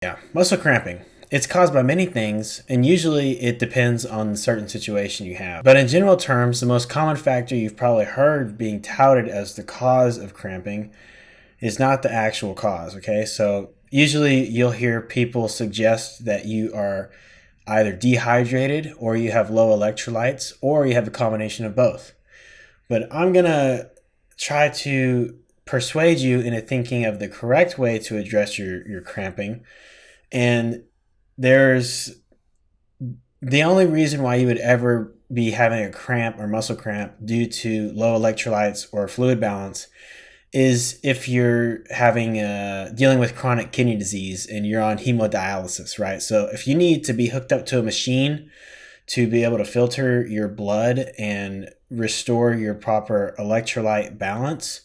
Yeah, muscle cramping. It's caused by many things, and usually it depends on the certain situation you have. But in general terms, the most common factor you've probably heard being touted as the cause of cramping is not the actual cause, okay? So usually you'll hear people suggest that you are either dehydrated or you have low electrolytes or you have a combination of both. But I'm going to try to persuade you into thinking of the correct way to address your cramping. And there's the only reason why you would ever be having a cramp or muscle cramp due to low electrolytes or fluid balance is if you're having dealing with chronic kidney disease and you're on hemodialysis, right? So if you need to be hooked up to a machine to be able to filter your blood and restore your proper electrolyte balance,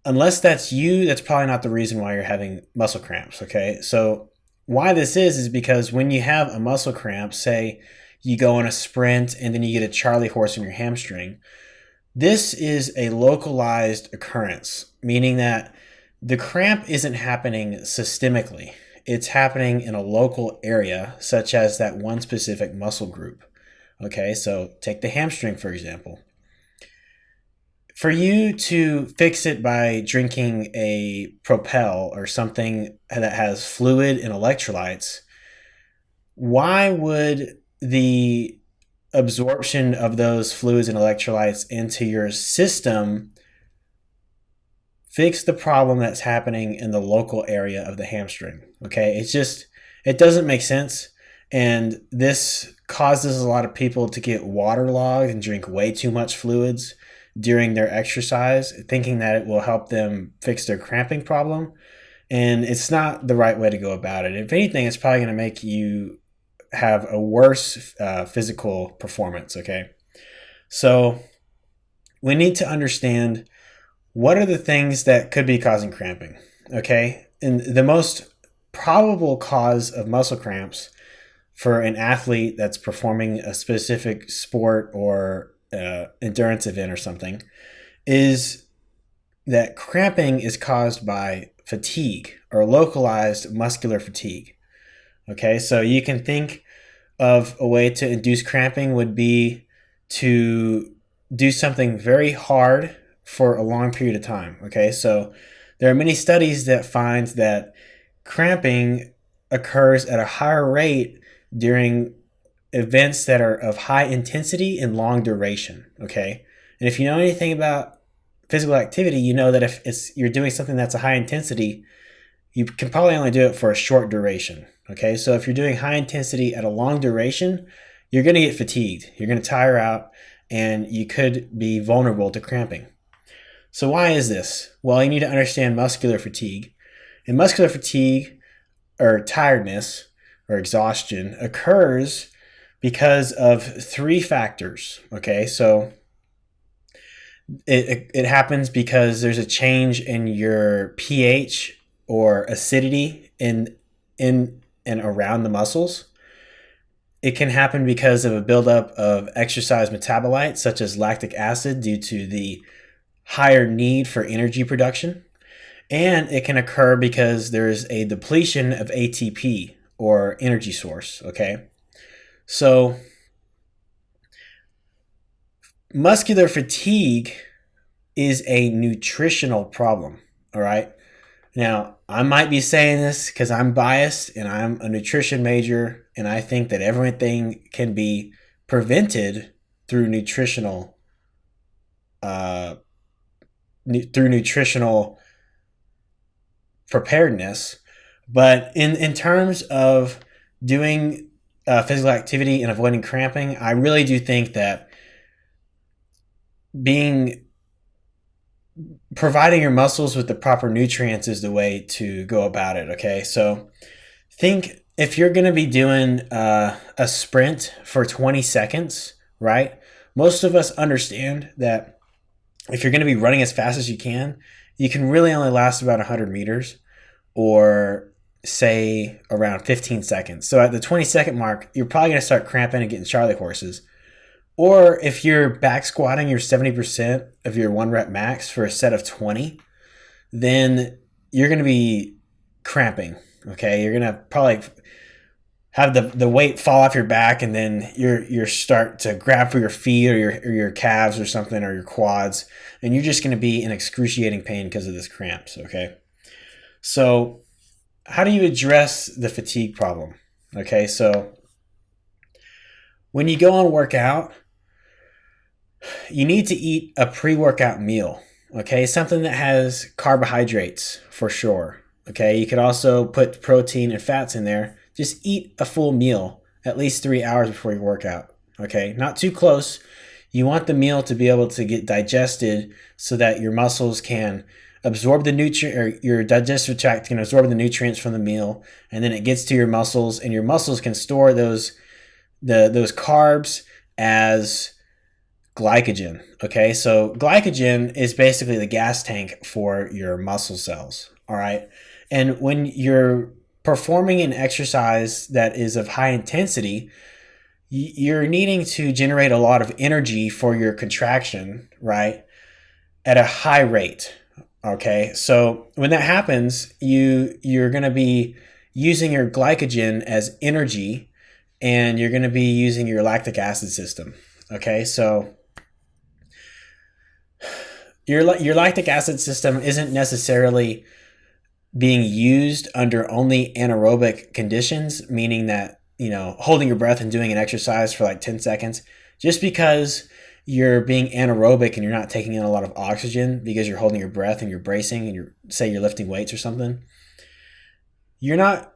unless that's you, that's probably not the reason why you're having muscle cramps, okay? So why this is because when you have a muscle cramp, say you go on a sprint and then you get a Charlie horse in your hamstring, this is a localized occurrence, meaning that the cramp isn't happening systemically. It's happening in a local area, such as that one specific muscle group. Okay, so take the hamstring, for example. For you to fix it by drinking a Propel or something that has fluid and electrolytes, why would the absorption of those fluids and electrolytes into your system fix the problem that's happening in the local area of the hamstring? Okay, it doesn't make sense. And this causes a lot of people to get waterlogged and drink way too much fluids during their exercise, thinking that it will help them fix their cramping problem. And it's not the right way to go about it. If anything, it's probably going to make you have a worse physical performance, okay? So we need to understand what are the things that could be causing cramping, okay? And the most probable cause of muscle cramps for an athlete that's performing a specific sport or endurance event or something is that cramping is caused by fatigue or localized muscular fatigue. Okay, so you can think of a way to induce cramping would be to do something very hard for a long period of time. Okay, so there are many studies that find that cramping occurs at a higher rate during events that are of high intensity and long duration. Okay, and if you know anything about physical activity, you know that if you're doing something that's a high intensity, you can probably only do it for a short duration. Okay, so if you're doing high intensity at a long duration, you're going to get fatigued. You're going to tire out, and you could be vulnerable to cramping. So why is this? Well, you need to understand muscular fatigue. And muscular fatigue, or tiredness, or exhaustion, occurs because of three factors. Okay, so it happens because there's a change in your pH or acidity in and around the muscles. It can happen because of a buildup of exercise metabolites such as lactic acid due to the higher need for energy production. And it can occur because there's a depletion of ATP or energy source, okay? So muscular fatigue is a nutritional problem, all right? Now, I might be saying this because I'm biased and I'm a nutrition major, and I think that everything can be prevented through nutritional preparedness. But in terms of doing physical activity and avoiding cramping, I really do think that providing your muscles with the proper nutrients is the way to go about it. Okay, so think if you're going to be doing a sprint for 20 seconds, right? Most of us understand that if you're going to be running as fast as you can really only last about 100 meters or say around 15 seconds. So at the 20-second mark, you're probably going to start cramping and getting Charlie horses. Or if you're back squatting your 70% of your 1 rep max for a set of 20, then you're going to be cramping. Okay, you're gonna probably have the weight fall off your back, and then you're start to grab for your feet or your calves or something, or your quads, and you're just gonna be in excruciating pain because of this cramps. Okay, so how do you address the fatigue problem? Okay, so when you go and work out, you need to eat a pre-workout meal. Okay, something that has carbohydrates for sure. Okay, you could also put protein and fats in there. Just eat a full meal at least 3 hours before your workout. Okay, not too close. You want the meal to be able to get digested so that your muscles can absorb the nutrient, or your digestive tract can absorb the nutrients from the meal, and then it gets to your muscles, and your muscles can store those carbs as glycogen. Okay, so glycogen is basically the gas tank for your muscle cells. All right, and when you're performing an exercise that is of high intensity, you're needing to generate a lot of energy for your contraction, right, at a high rate. Okay, so when that happens, you're going to be using your glycogen as energy, and you're going to be using your lactic acid system. Okay, so your lactic acid system isn't necessarily being used under only anaerobic conditions, meaning that, holding your breath and doing an exercise for like 10 seconds. Just because you're being anaerobic and you're not taking in a lot of oxygen because you're holding your breath and you're bracing and you're lifting weights or something, you're not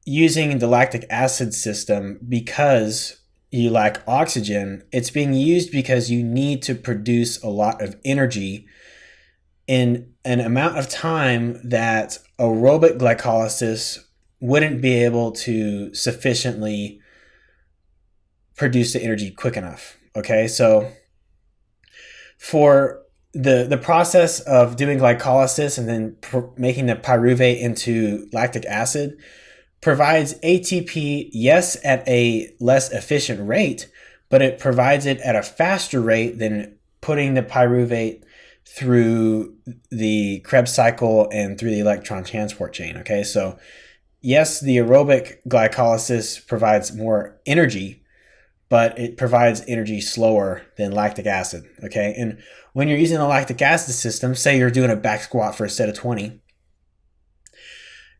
using the lactic acid system because you lack oxygen. It's being used because you need to produce a lot of energy in an amount of time that aerobic glycolysis wouldn't be able to sufficiently produce the energy quick enough. Okay, so for the process of doing glycolysis and then making the pyruvate into lactic acid provides ATP, yes, at a less efficient rate, but it provides it at a faster rate than putting the pyruvate through the Krebs cycle and through the electron transport chain. Okay, so yes, the aerobic glycolysis provides more energy, but it provides energy slower than lactic acid. Okay, and when you're using the lactic acid system, say you're doing a back squat for a set of 20,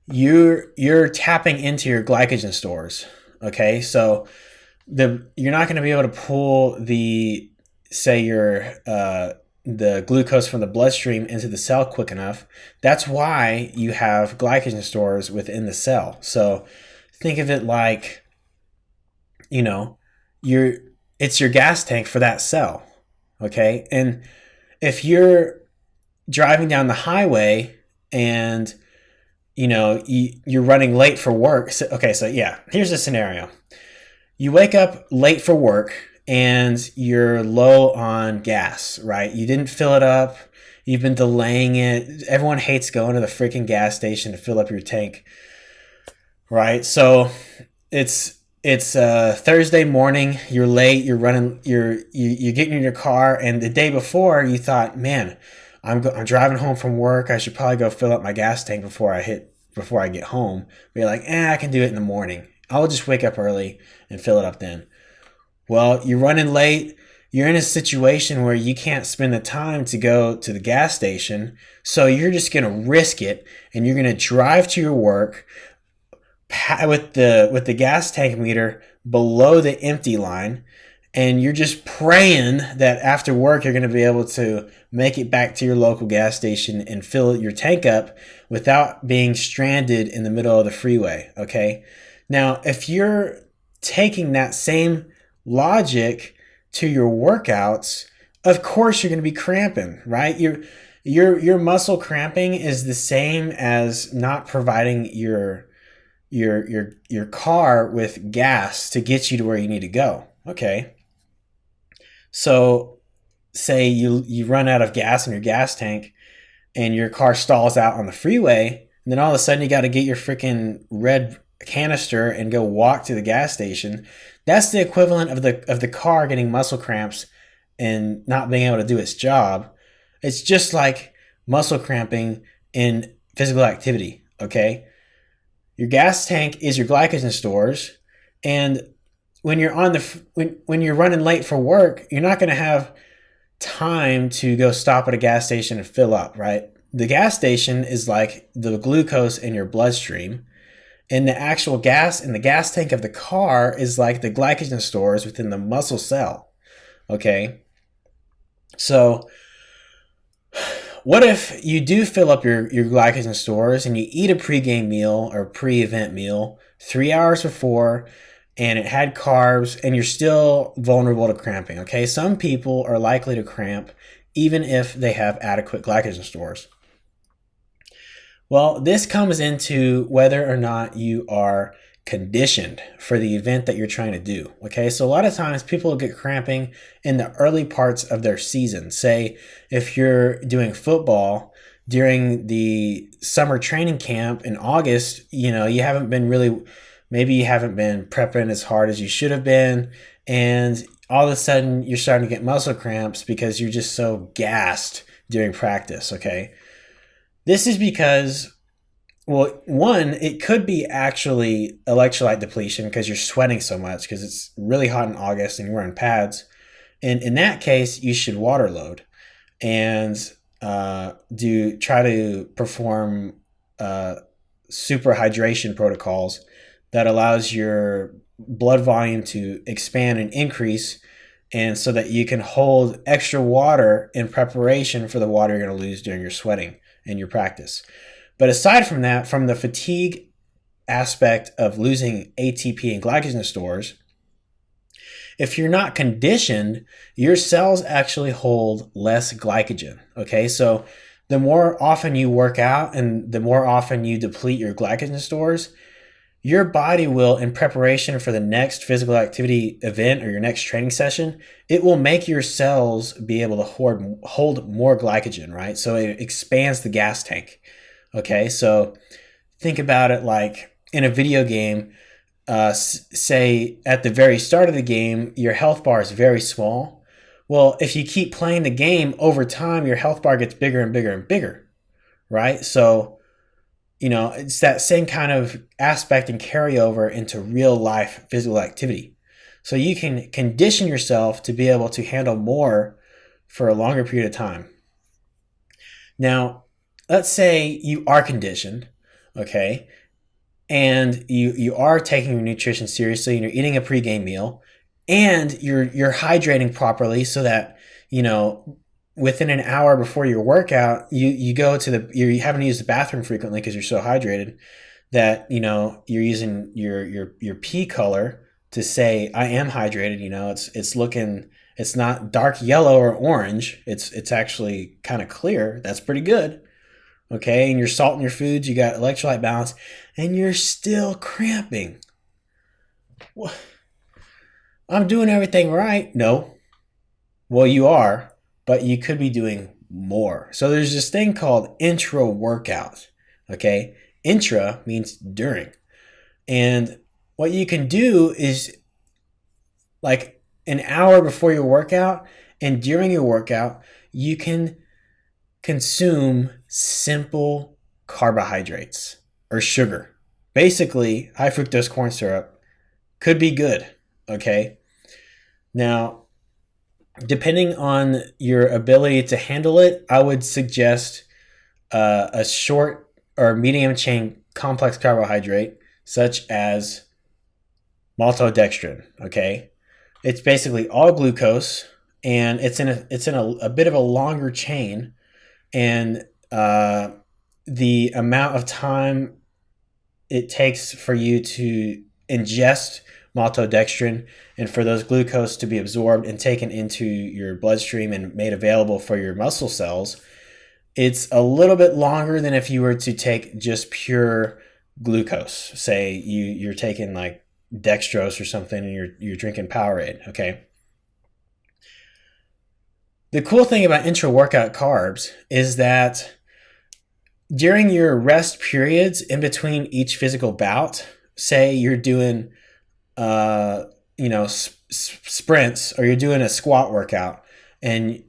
you're tapping into your glycogen stores. Okay, so you're not going to be able to pull the glucose from the bloodstream into the cell quick enough. That's why you have glycogen stores within the cell. So think of it like, it's your gas tank for that cell. Okay, and if you're driving down the highway and you're running late for work. So here's the scenario. You wake up late for work and you're low on gas, right? You didn't fill it up. You've been delaying it. Everyone hates going to the freaking gas station to fill up your tank, right? So it's Thursday morning. You're late. You're running. You're getting in your car, and the day before you thought, man, I'm driving home from work. I should probably go fill up my gas tank before I get home. But you're like, I can do it in the morning. I'll just wake up early and fill it up then. Well, you're running late. You're in a situation where you can't spend the time to go to the gas station. So you're just going to risk it, and you're going to drive to your work with the gas tank meter below the empty line. And you're just praying that after work, you're going to be able to make it back to your local gas station and fill your tank up without being stranded in the middle of the freeway. Okay. Now, if you're taking that same logic to your workouts, of course you're going to be cramping, right? Your muscle cramping is the same as not providing your car with gas to get you to where you need to go. Okay. So say you run out of gas in your gas tank and your car stalls out on the freeway, and then all of a sudden you got to get your freaking red canister and go walk to the gas station. That's the equivalent of the car getting muscle cramps and not being able to do its job. It's just like muscle cramping in physical activity, okay? Your gas tank is your glycogen stores, and when you're on when you're running late for work, you're not going to have time to go stop at a gas station and fill up, right? The gas station is like the glucose in your bloodstream, and the actual gas in the gas tank of the car is like the glycogen stores within the muscle cell. Okay, so what if you do fill up your glycogen stores and you eat a pregame meal or pre-event meal 3 hours before, and it had carbs, and you're still vulnerable to cramping? Okay, some people are likely to cramp even if they have adequate glycogen stores. Well, this comes into whether or not you are conditioned for the event that you're trying to do. Okay, so a lot of times people get cramping in the early parts of their season. Say if you're doing football during the summer training camp in August, you haven't been prepping as hard as you should have been, and all of a sudden you're starting to get muscle cramps because you're just so gassed during practice. Okay, this is because, well, one, it could be actually electrolyte depletion because you're sweating so much because it's really hot in August and you're wearing pads. And in that case, you should water load and try to perform super hydration protocols that allows your blood volume to expand and increase, and so that you can hold extra water in preparation for the water you're going to lose during your sweating in your practice. But aside from that, from the fatigue aspect of losing ATP and glycogen stores, if you're not conditioned, your cells actually hold less glycogen. Okay, so the more often you work out and the more often you deplete your glycogen stores, your body will, in preparation for the next physical activity event or your next training session, it will make your cells be able to hold more glycogen, right? So it expands the gas tank. Okay, so think about it like in a video game. Say at the very start of the game, your health bar is very small. Well, if you keep playing the game over time, your health bar gets bigger and bigger and bigger, right? So it's that same kind of aspect and carryover into real life physical activity. So you can condition yourself to be able to handle more for a longer period of time. Now, let's say you are conditioned, okay, and you are taking your nutrition seriously and you're eating a pregame meal and you're hydrating properly so that, within an hour before your workout, you haven't used the bathroom frequently because you're so hydrated that, you're using your pee color to say, I am hydrated. It's not dark yellow or orange. It's actually kind of clear. That's pretty good. Okay. And you're salting your foods, you got electrolyte balance, and you're still cramping. What? I'm doing everything right. No. Well, you are, but you could be doing more. So there's this thing called intra workout. Okay. Intra means during. And what you can do is, like, an hour before your workout and during your workout, you can consume simple carbohydrates or sugar. Basically, high fructose corn syrup could be good. Okay. Now, depending on your ability to handle it, I would suggest a short or medium chain complex carbohydrate such as maltodextrin. Okay, it's basically all glucose, and it's in a bit of a longer chain, and the amount of time it takes for you to ingest maltodextrin and for those glucose to be absorbed and taken into your bloodstream and made available for your muscle cells, it's a little bit longer than if you were to take just pure glucose. Say you're taking like dextrose or something and you're drinking Powerade. Okay. The cool thing about intra-workout carbs is that during your rest periods in between each physical bout, say you're doing sprints, or you're doing a squat workout, and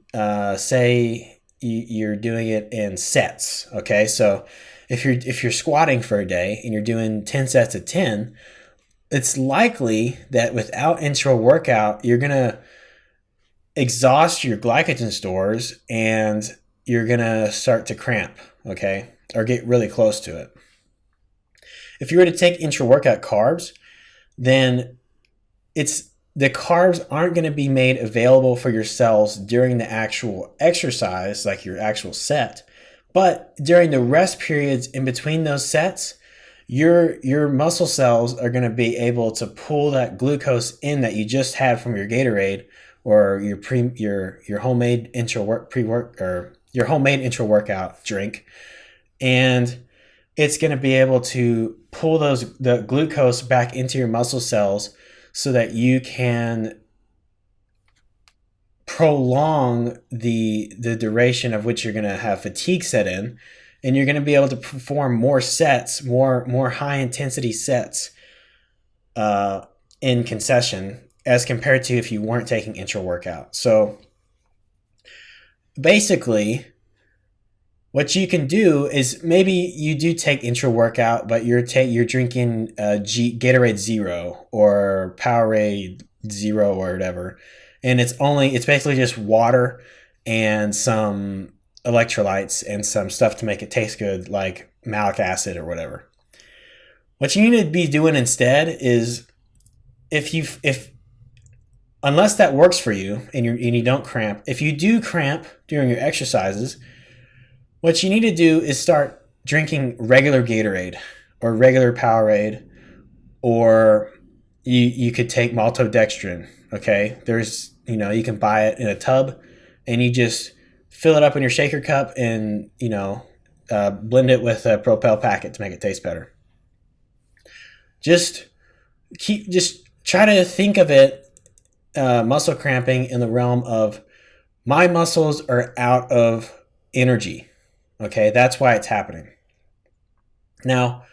say you're doing it in sets. Okay, so if you're squatting for a day and you're doing 10 sets of 10, it's likely that without intra workout, you're going to exhaust your glycogen stores and you're going to start to cramp, okay, or get really close to it. If you were to take intra workout carbs, then the carbs aren't going to be made available for your cells during the actual exercise, like your actual set, but during the rest periods in between those sets, your muscle cells are going to be able to pull that glucose in that you just had from your Gatorade or your homemade your homemade intra workout drink, and it's going to be able to pull the glucose back into your muscle cells so that you can prolong the duration of which you're going to have fatigue set in, and you're going to be able to perform more sets, more high intensity sets in concession as compared to if you weren't taking intra workout. So basically, what you can do is maybe you do take intra workout, but you're drinking Gatorade Zero or Powerade Zero or whatever, and it's basically just water and some electrolytes and some stuff to make it taste good, like malic acid or whatever. What you need to be doing instead is, if unless that works for you and you don't cramp, if you do cramp during your exercises, what you need to do is start drinking regular Gatorade or regular Powerade, or you could take maltodextrin. Okay, you can buy it in a tub, and you just fill it up in your shaker cup and blend it with a Propel packet to make it taste better. Just try to think of it, muscle cramping, in the realm of my muscles are out of energy. Okay, that's why it's happening. Now,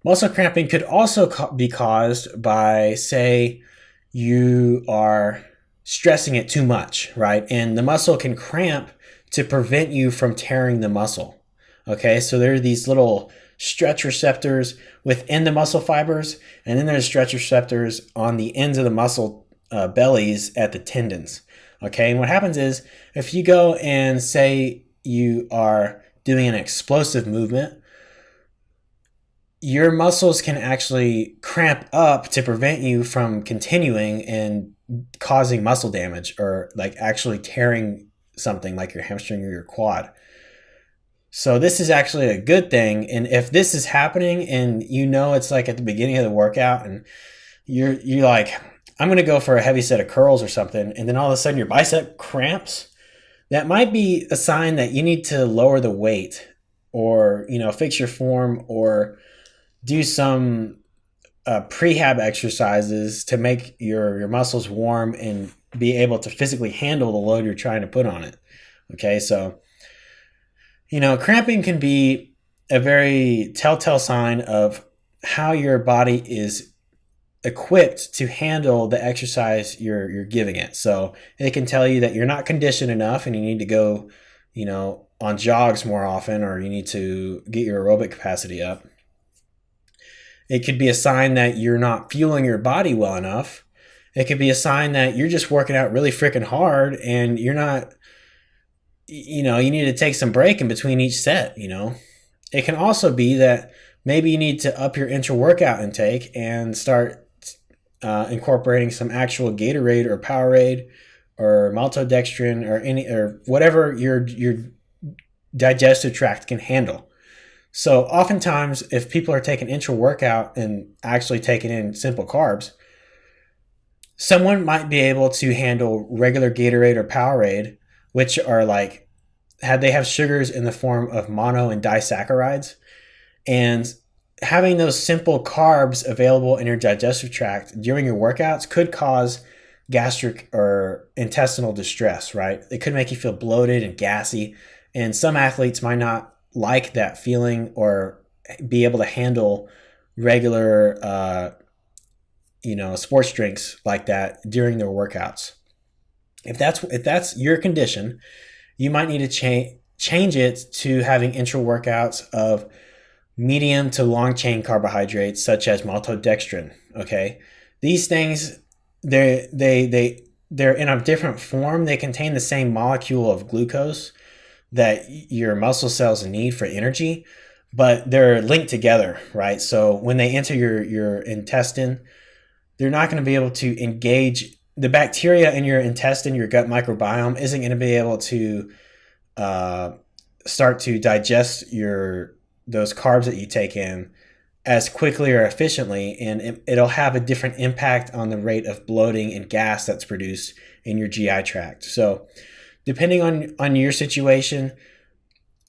muscle cramping could also be caused by, say, you are stressing it too much, right? And the muscle can cramp to prevent you from tearing the muscle. Okay, so there are these little stretch receptors within the muscle fibers, and then there's stretch receptors on the ends of the muscle bellies at the tendons. Okay, and what happens is, if you go and say you are doing an explosive movement, your muscles can actually cramp up to prevent you from continuing and causing muscle damage, or like actually tearing something like your hamstring or your quad. So this is actually a good thing. And if this is happening and it's like at the beginning of the workout and you're like, I'm going to go for a heavy set of curls or something, and then all of a sudden your bicep cramps, that might be a sign that you need to lower the weight, or fix your form, or do some prehab exercises to make your muscles warm and be able to physically handle the load you're trying to put on it. Okay, so cramping can be a very telltale sign of how your body is equipped to handle the exercise you're giving it. So it can tell you that you're not conditioned enough and you need to go, on jogs more often, or you need to get your aerobic capacity up. It could be a sign that you're not fueling your body well enough. It could be a sign that you're just working out really freaking hard and you're not, you need to take some break in between each set. It can also be that maybe you need to up your intra workout intake and start incorporating some actual Gatorade or Powerade or maltodextrin or whatever your digestive tract can handle. So oftentimes, if people are taking intra workout and actually taking in simple carbs, someone might be able to handle regular Gatorade or Powerade, which are they have sugars in the form of mono and disaccharides, and having those simple carbs available in your digestive tract during your workouts could cause gastric or intestinal distress, right? It could make you feel bloated and gassy, and some athletes might not like that feeling or be able to handle regular sports drinks like that during their workouts. If that's your condition, you might need to change it to having intra workouts of medium to long chain carbohydrates such as maltodextrin. Okay, these things they're in a different form. They contain the same molecule of glucose that your muscle cells need for energy, but they're linked together, right? So when they enter your intestine, they're not going to be able to engage the bacteria in your intestine. Your gut microbiome isn't going to be able to start to digest those carbs that you take in as quickly or efficiently, and it'll have a different impact on the rate of bloating and gas that's produced in your GI tract. So depending on your situation,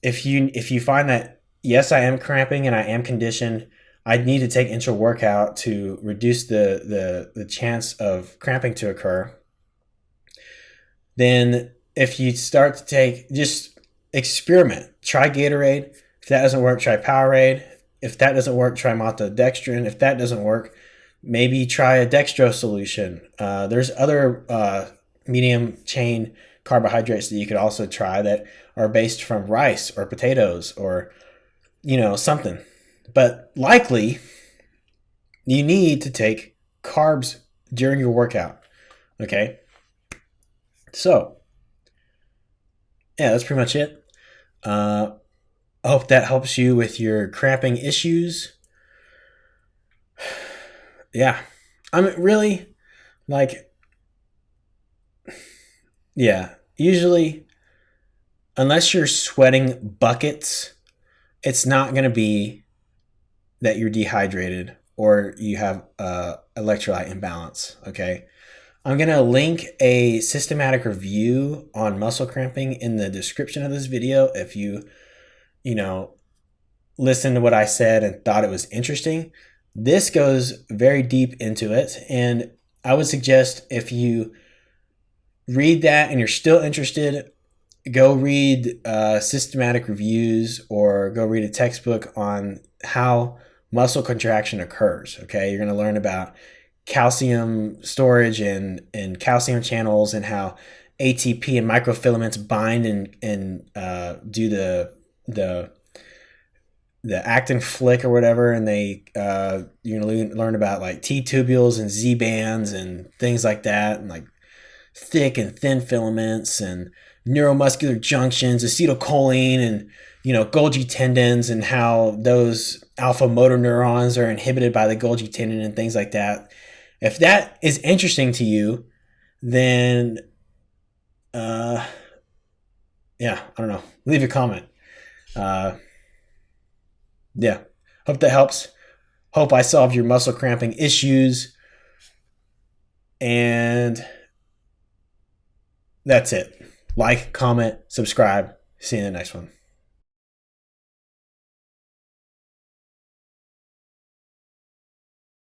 if you find that, yes, I am cramping and I am conditioned, I need to take intra-workout to reduce the chance of cramping to occur, then if you start to take, just experiment. Try Gatorade. If that doesn't work, try Powerade. If that doesn't work, try maltodextrin. If that doesn't work, maybe try a dextrose solution. There's other medium chain carbohydrates that you could also try that are based from rice or potatoes or, something. But likely, you need to take carbs during your workout. Okay? So, yeah, that's pretty much it. I hope that helps you with your cramping issues. Yeah. I'm really usually, unless you're sweating buckets, it's not going to be that you're dehydrated or you have electrolyte imbalance. Okay. I'm going to link a systematic review on muscle cramping in the description of this video if you listened to what I said and thought it was interesting. This goes very deep into it, and I would suggest if you read that and you're still interested, go read systematic reviews or go read a textbook on how muscle contraction occurs. Okay, you're going to learn about calcium storage and calcium channels and how ATP and microfilaments bind and do the actin flick or whatever, and you're gonna learn about like T tubules and Z bands and things like that, and like thick and thin filaments and neuromuscular junctions, acetylcholine, and Golgi tendons, and how those alpha motor neurons are inhibited by the Golgi tendon and things like that. If that is interesting to you, then I don't know. Leave a comment. Hope that helps. Hope I solved your muscle cramping issues. And that's it. Like, comment, subscribe. See you in the next one.